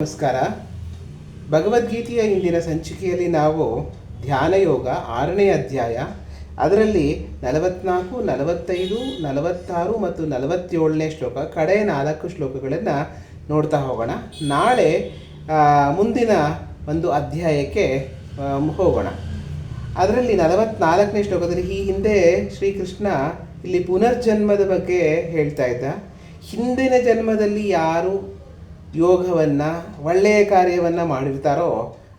ನಮಸ್ಕಾರ. ಭಗವದ್ಗೀತೆಯ ಇಂದಿನ ಸಂಚಿಕೆಯಲ್ಲಿ ನಾವು ಧ್ಯಾನ ಯೋಗ 6ನೇ ಅಧ್ಯಾಯ, ಅದರಲ್ಲಿ 44, 45, 46 ಮತ್ತು 47ನೇ ಶ್ಲೋಕ, ಕಡೆ 4 ಶ್ಲೋಕಗಳನ್ನು ನೋಡ್ತಾ ಹೋಗೋಣ. ನಾಳೆ ಮುಂದಿನ ಒಂದು ಅಧ್ಯಾಯಕ್ಕೆ ಹೋಗೋಣ. ಅದರಲ್ಲಿ 44ನೇ ಶ್ಲೋಕದಲ್ಲಿ ಈ ಹಿಂದೆ ಶ್ರೀಕೃಷ್ಣ ಇಲ್ಲಿ ಪುನರ್ಜನ್ಮದ ಬಗ್ಗೆ ಹೇಳ್ತಾ ಇದ್ದ. ಹಿಂದಿನ ಜನ್ಮದಲ್ಲಿ ಯಾರು ಯೋಗವನ್ನು ಒಳ್ಳೆಯ ಕಾರ್ಯವನ್ನು ಮಾಡಿರ್ತಾರೋ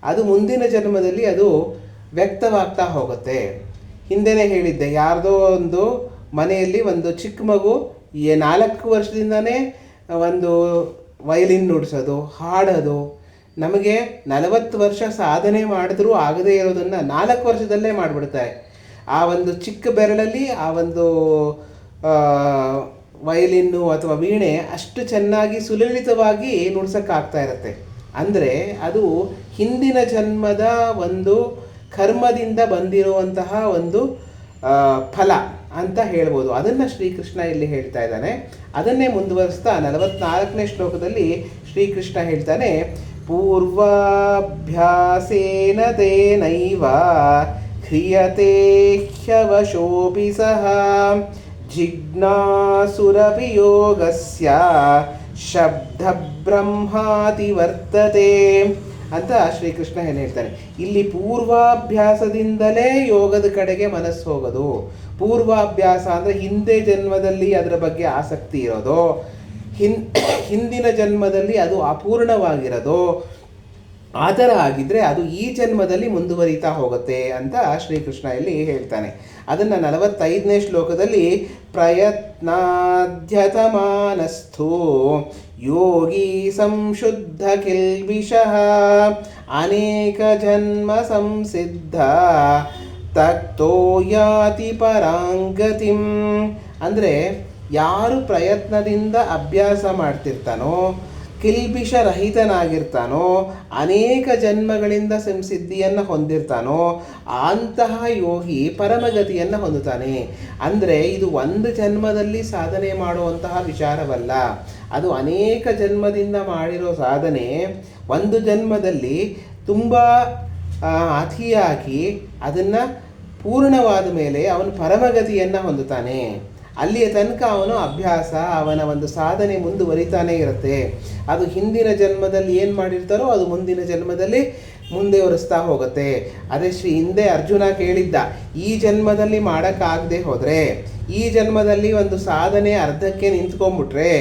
ಅದು ಮುಂದಿನ ಜನ್ಮದಲ್ಲಿ ಅದು ವ್ಯಕ್ತವಾಗ್ತಾ ಹೋಗುತ್ತೆ. ಹಿಂದೆನೇ ಹೇಳಿದ್ದೆ, ಯಾರ್ದೋ ಒಂದು ಮನೆಯಲ್ಲಿ ಒಂದು ಚಿಕ್ಕ ಮಗು 4 ವರ್ಷದಿಂದನೇ ಒಂದು ವಯಲಿನ್ ನುಡಿಸೋದು, ಹಾಡೋದು, ನಮಗೆ 40 ವರ್ಷ ಸಾಧನೆ ಮಾಡಿದ್ರೂ ಆಗದೇ ಇರೋದನ್ನು 4 ವರ್ಷದಲ್ಲೇ ಮಾಡಿಬಿಡ್ತಾರೆ. ಆ ಒಂದು ಚಿಕ್ಕ ಬೆರಳಲ್ಲಿ ಆ ಒಂದು ವಯಲಿನ್ನು ಅಥವಾ ವೀಣೆ ಅಷ್ಟು ಚೆನ್ನಾಗಿ ಸುಲಲಿತವಾಗಿ ನುಡ್ಸೋಕ್ಕಾಗ್ತಾ ಇರುತ್ತೆ. ಅಂದರೆ ಅದು ಹಿಂದಿನ ಜನ್ಮದ ಒಂದು ಕರ್ಮದಿಂದ ಬಂದಿರುವಂತಹ ಒಂದು ಫಲ ಅಂತ ಹೇಳ್ಬೋದು. ಅದನ್ನು ಶ್ರೀಕೃಷ್ಣ ಇಲ್ಲಿ ಹೇಳ್ತಾ ಇದ್ದಾನೆ. ಅದನ್ನೇ ಮುಂದುವರಿಸ್ತಾ 44ನೇ ಶ್ಲೋಕದಲ್ಲಿ ಶ್ರೀಕೃಷ್ಣ ಹೇಳ್ತಾನೆ, ಪೂರ್ವಾಭ್ಯಾಸೇನ ತೇನೈವ ಕ್ರಿಯತೆ ಹ್ಯವಶೋಪಿ ಸಹ ಜಿಜ್ಞಾಸುರಪಿ ಯೋಗಸ್ಯ ಶಬ್ದ ಬ್ರಹ್ಮಾತಿ ವರ್ತತೆ ಅಂತ ಶ್ರೀಕೃಷ್ಣ ಏನು ಹೇಳ್ತಾನೆ. ಇಲ್ಲಿ ಪೂರ್ವಾಭ್ಯಾಸದಿಂದಲೇ ಯೋಗದ ಕಡೆಗೆ ಮನಸ್ಸು ಹೋಗೋದು. ಪೂರ್ವಾಭ್ಯಾಸ ಅಂದರೆ ಹಿಂದೆ ಜನ್ಮದಲ್ಲಿ ಅದರ ಬಗ್ಗೆ ಆಸಕ್ತಿ ಇರೋದು, ಹಿಂದಿನ ಜನ್ಮದಲ್ಲಿ ಅದು ಅಪೂರ್ಣವಾಗಿರೋದು. ಆ ಥರ ಆಗಿದ್ದರೆ ಅದು ಈ ಜನ್ಮದಲ್ಲಿ ಮುಂದುವರಿತಾ ಹೋಗುತ್ತೆ ಅಂತ ಶ್ರೀಕೃಷ್ಣ ಇಲ್ಲಿ ಹೇಳ್ತಾನೆ. ಅದನ್ನು 45ನೇ ಶ್ಲೋಕದಲ್ಲಿ ಪ್ರಯತ್ನಾಧ್ಯತಮಾನಸ್ಥೋ ಯೋಗಿ ಸಂಶುದ್ಧ ಕಿಲ್ಬಿಷಃ ಅನೇಕ ಜನ್ಮ ಸಂಸಿದ್ಧ ತತ್ತೋ ಯಾತಿ ಪರಾಂಗತಿಂ. ಅಂದರೆ ಯಾರು ಪ್ರಯತ್ನದಿಂದ ಅಭ್ಯಾಸ ಮಾಡ್ತಿರ್ತಾನೋ, ಕಿಲ್ಬಿಷ ರಹಿತನಾಗಿರ್ತಾನೋ, ಅನೇಕ ಜನ್ಮಗಳಿಂದ ಸಂಸಿದ್ಧಿಯನ್ನು ಹೊಂದಿರ್ತಾನೋ ಅಂತಹ ಯೋಗಿ ಪರಮಗತಿಯನ್ನು ಹೊಂದುತ್ತಾನೆ. ಅಂದರೆ ಇದು ಒಂದು ಜನ್ಮದಲ್ಲಿ ಸಾಧನೆ ಮಾಡುವಂತಹ ವಿಚಾರವಲ್ಲ, ಅದು ಅನೇಕ ಜನ್ಮದಿಂದ ಮಾಡಿರೋ ಸಾಧನೆ. ಒಂದು ಜನ್ಮದಲ್ಲಿ ತುಂಬ ಅತಿಯಾಗಿ ಅದನ್ನು ಪೂರ್ಣವಾದ ಮೇಲೆ ಅವನು ಪರಮಗತಿಯನ್ನು ಹೊಂದುತ್ತಾನೆ. ಅಲ್ಲಿಯ ತನಕ ಅವನು ಅಭ್ಯಾಸ, ಅವನ ಒಂದು ಸಾಧನೆ ಮುಂದುವರಿತಾನೇ ಇರುತ್ತೆ. ಅದು ಹಿಂದಿನ ಜನ್ಮದಲ್ಲಿ ಏನು ಮಾಡಿರ್ತಾರೋ ಅದು ಮುಂದಿನ ಜನ್ಮದಲ್ಲಿ ಮುಂದುವರಿಸ್ತಾ ಹೋಗುತ್ತೆ. ಅದೇ ಹಿಂದೆ ಅರ್ಜುನ ಕೇಳಿದ್ದ, ಈ ಜನ್ಮದಲ್ಲಿ ಮಾಡೋಕ್ಕಾಗದೆ ಹೋದರೆ, ಈ ಜನ್ಮದಲ್ಲಿ ಒಂದು ಸಾಧನೆ ಅರ್ಧಕ್ಕೆ ನಿಂತ್ಕೊಂಡ್ಬಿಟ್ರೆ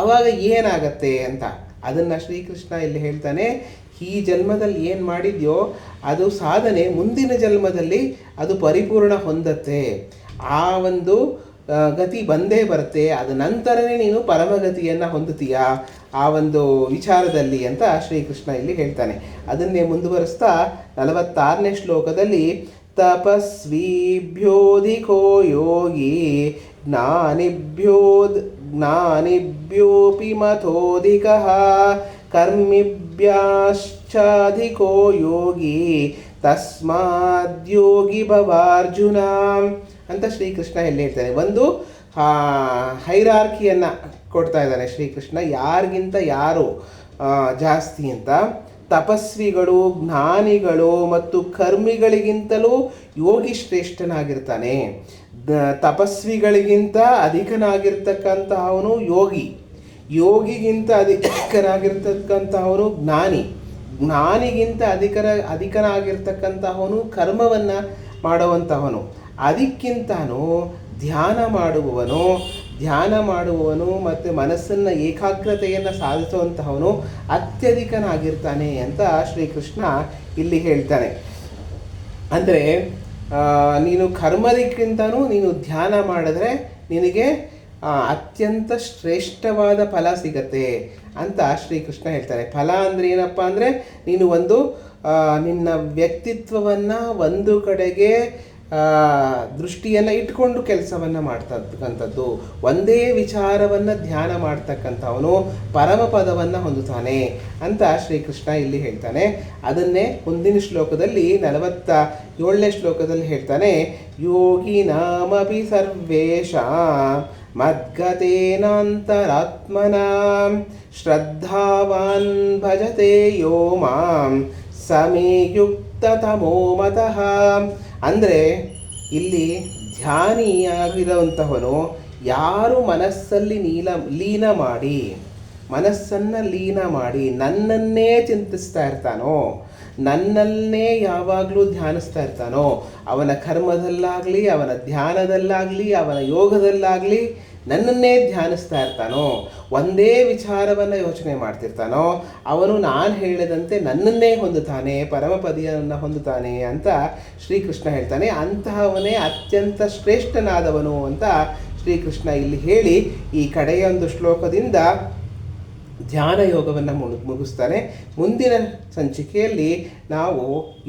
ಆವಾಗ ಏನಾಗತ್ತೆ ಅಂತ. ಅದನ್ನು ಶ್ರೀಕೃಷ್ಣ ಇಲ್ಲಿ ಹೇಳ್ತಾನೆ, ಈ ಜನ್ಮದಲ್ಲಿ ಏನು ಮಾಡಿದ್ಯೋ ಅದು ಸಾಧನೆ ಮುಂದಿನ ಜನ್ಮದಲ್ಲಿ ಅದು ಪರಿಪೂರ್ಣ ಹೊಂದತ್ತೆ. ಆ ಒಂದು ಗತಿ ಬಂದೇ ಬರುತ್ತೆ. ಅದ ನಂತರನೇ ನೀನು ಪರಮಗತಿಯನ್ನು ಹೊಂದುತ್ತೀಯಾ ಆ ಒಂದು ವಿಚಾರದಲ್ಲಿ ಅಂತ ಶ್ರೀಕೃಷ್ಣ ಇಲ್ಲಿ ಹೇಳ್ತಾನೆ. ಅದನ್ನೇ ಮುಂದುವರಿಸ್ತಾ 46ನೇ ಶ್ಲೋಕದಲ್ಲಿ ತಪಸ್ವಿಭ್ಯೋಧಿಕೋ ಯೋಗಿ ಜ್ಞಾನಿಭ್ಯೋಪಿ ಮಥೋಧಿಕಃ ಕರ್ಮಿಭ್ಯಾಶ್ಚಾಧಿಕೋ ಯೋಗಿ ತಸ್ಮಾದ್ಯೋಗಿ ಭವಾರ್ಜುನ ಅಂತ ಶ್ರೀಕೃಷ್ಣ ಎಲ್ಲಿ ಹೇಳ್ತಾನೆ. ಒಂದು ಹೈರಾರ್ಕಿಯನ್ನು ಕೊಡ್ತಾ ಇದ್ದಾನೆ ಶ್ರೀಕೃಷ್ಣ, ಯಾರಿಗಿಂತ ಯಾರು ಜಾಸ್ತಿ ಅಂತ. ತಪಸ್ವಿಗಳು, ಜ್ಞಾನಿಗಳು ಮತ್ತು ಕರ್ಮಿಗಳಿಗಿಂತಲೂ ಯೋಗಿ ಶ್ರೇಷ್ಠನಾಗಿರ್ತಾನೆ. ತಪಸ್ವಿಗಳಿಗಿಂತ ಅಧಿಕನಾಗಿರ್ತಕ್ಕಂತಹವನು ಯೋಗಿ, ಯೋಗಿಗಿಂತ ಅಧಿಕನಾಗಿರ್ತಕ್ಕಂತಹವನು ಜ್ಞಾನಿ, ಜ್ಞಾನಿಗಿಂತ ಅಧಿಕನಾಗಿರ್ತಕ್ಕಂತಹವನು ಕರ್ಮವನ್ನು ಮಾಡುವಂತಹವನು, ಅದಕ್ಕಿಂತನೂ ಧ್ಯಾನ ಮಾಡುವವನು ಮತ್ತು ಮನಸ್ಸನ್ನು ಏಕಾಗ್ರತೆಯನ್ನು ಸಾಧಿಸುವಂತಹವನು ಅತ್ಯಧಿಕನಾಗಿರ್ತಾನೆ ಅಂತ ಶ್ರೀಕೃಷ್ಣ ಇಲ್ಲಿ ಹೇಳ್ತಾನೆ. ಅಂದರೆ ನೀನು ಕರ್ಮದಕ್ಕಿಂತನೂ ನೀನು ಧ್ಯಾನ ಮಾಡಿದ್ರೆ ನಿನಗೆ ಅತ್ಯಂತ ಶ್ರೇಷ್ಠವಾದ ಫಲ ಸಿಗತ್ತೆ ಅಂತ ಶ್ರೀಕೃಷ್ಣ ಹೇಳ್ತಾನೆ. ಫಲ ಅಂದರೆ ಏನಪ್ಪ ಅಂದರೆ ನೀನು ಒಂದು ನಿನ್ನ ವ್ಯಕ್ತಿತ್ವವನ್ನು ಒಂದು ಕಡೆಗೆ ದೃಷ್ಟಿಯನ್ನು ಇಟ್ಕೊಂಡು ಕೆಲಸವನ್ನು ಮಾಡ್ತಕ್ಕಂಥದ್ದು, ಒಂದೇ ವಿಚಾರವನ್ನು ಧ್ಯಾನ ಮಾಡ್ತಕ್ಕಂಥವನು ಪರಮಪದವನ್ನು ಹೊಂದುತ್ತಾನೆ ಅಂತ ಶ್ರೀಕೃಷ್ಣ ಇಲ್ಲಿ ಹೇಳ್ತಾನೆ. ಅದನ್ನೇ ಮುಂದಿನ ಶ್ಲೋಕದಲ್ಲಿ 47ನೇ ಶ್ಲೋಕದಲ್ಲಿ ಹೇಳ್ತಾನೆ, ಯೋಗಿ ನಾಮಪಿ ಸರ್ವೇಷಾಂ ಮದ್ಗತೇನಾಂತರಾತ್ಮನಾ ಶ್ರದ್ಧಾವಾನ್ ಭಜತೆ ಯೋ ಮಾಂ ಸಮೇ ಯುಕ್ತತಮೋ ಮತಃ. ಅಂದರೆ ಇಲ್ಲಿ ಧ್ಯಾನಿಯಾಗಿರುವಂತಹವನು ಯಾರು ಮನಸ್ಸಲ್ಲಿ ಲೀನ ಮಾಡಿ, ಮನಸ್ಸನ್ನು ಲೀನ ಮಾಡಿ ನನ್ನನ್ನೇ ಚಿಂತಿಸ್ತಾ ಇರ್ತಾನೋ, ನನ್ನನ್ನೇ ಯಾವಾಗಲೂ ಧ್ಯಾನಿಸ್ತಾ ಇರ್ತಾನೋ, ಅವನ ಕರ್ಮದಲ್ಲಾಗಲಿ, ಅವನ ಧ್ಯಾನದಲ್ಲಾಗಲಿ, ಅವನ ಯೋಗದಲ್ಲಾಗಲಿ ನನ್ನನ್ನೇ ಧ್ಯಾನಿಸ್ತಾ ಇರ್ತಾನೋ, ಒಂದೇ ವಿಚಾರವನ್ನು ಯೋಚನೆ ಮಾಡ್ತಿರ್ತಾನೋ, ಅವನು ನಾನು ಹೇಳಿದಂತೆ ನನ್ನನ್ನೇ ಹೊಂದುತ್ತಾನೆ, ಪರಮಪದಿಯನ್ನು ಹೊಂದುತ್ತಾನೆ ಅಂತ ಶ್ರೀಕೃಷ್ಣ ಹೇಳ್ತಾನೆ. ಅಂತಹವನೇ ಅತ್ಯಂತ ಶ್ರೇಷ್ಠನಾದವನು ಅಂತ ಶ್ರೀಕೃಷ್ಣ ಇಲ್ಲಿ ಹೇಳಿ ಈ ಕಡೆಯ ಒಂದು ಶ್ಲೋಕದಿಂದ ಧ್ಯಾನ ಯೋಗವನ್ನು ಮುಗಿಸ್ತಾನೆ. ಮುಂದಿನ ಸಂಚಿಕೆಯಲ್ಲಿ ನಾವು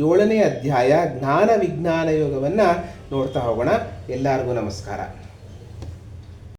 7ನೇ ಅಧ್ಯಾಯ ಜ್ಞಾನ ವಿಜ್ಞಾನ ಯೋಗವನ್ನು ನೋಡ್ತಾ ಹೋಗೋಣ. ಎಲ್ಲರಿಗೂ ನಮಸ್ಕಾರ.